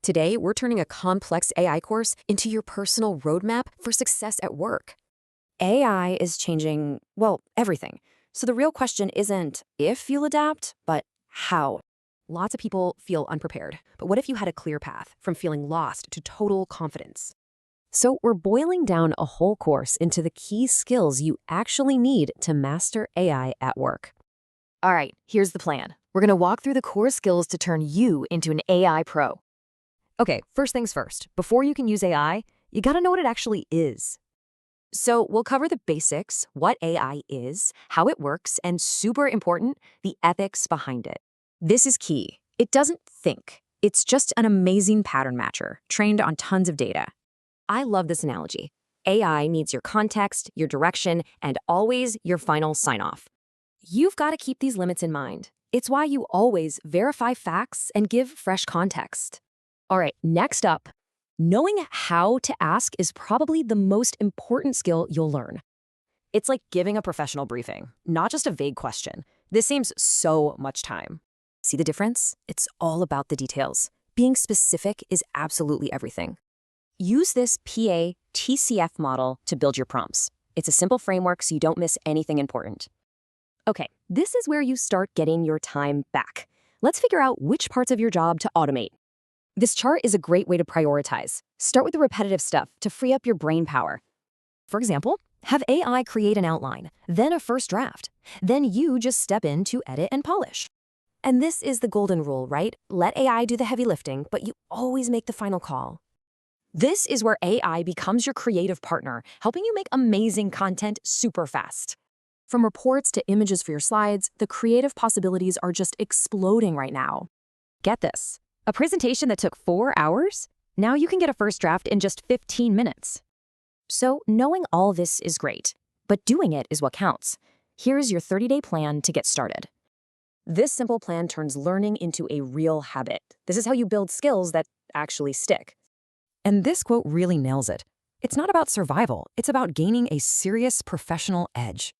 Today, we're turning a complex AI course into your personal roadmap for success at work. AI is changing, well, everything. So the real question isn't if you'll adapt, but how. Lots of people feel unprepared, but what if you had a clear path from feeling lost to total confidence? So we're boiling down a whole course into the key skills you actually need to master AI at work. All right, here's the plan. We're going to walk through the core skills to turn you into an AI pro. Okay, first things first. Before you can use AI, you got to know what it actually is. So we'll cover the basics, what AI is, how it works, and super important, the ethics behind it. This is key. It doesn't think. It's just an amazing pattern matcher, trained on tons of data. I love this analogy. AI needs your context, your direction, and always your final sign-off. You've got to keep these limits in mind. It's why you always verify facts and give fresh context. All right, next up, knowing how to ask is probably the most important skill you'll learn. It's like giving a professional briefing, not just a vague question. This saves so much time. See the difference? It's all about the details. Being specific is absolutely everything. Use this PA-TCF model to build your prompts. It's a simple framework so you don't miss anything important. Okay, this is where you start getting your time back. Let's figure out which parts of your job to automate. This chart is a great way to prioritize. Start with the repetitive stuff to free up your brain power. For example, have AI create an outline, then a first draft. Then you just step in to edit and polish. And this is the golden rule, right? Let AI do the heavy lifting, but you always make the final call. This is where AI becomes your creative partner, helping you make amazing content super fast. From reports to images for your slides, the creative possibilities are just exploding right now. Get this. A presentation that took 4 hours? Now you can get a first draft in just 15 minutes. So knowing all this is great, but doing it is what counts. Here's your 30-day plan to get started. This simple plan turns learning into a real habit. This is how you build skills that actually stick. And this quote really nails it. It's not about survival, it's about gaining a serious professional edge.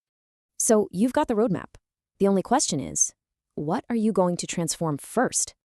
So you've got the roadmap. The only question is, what are you going to transform first?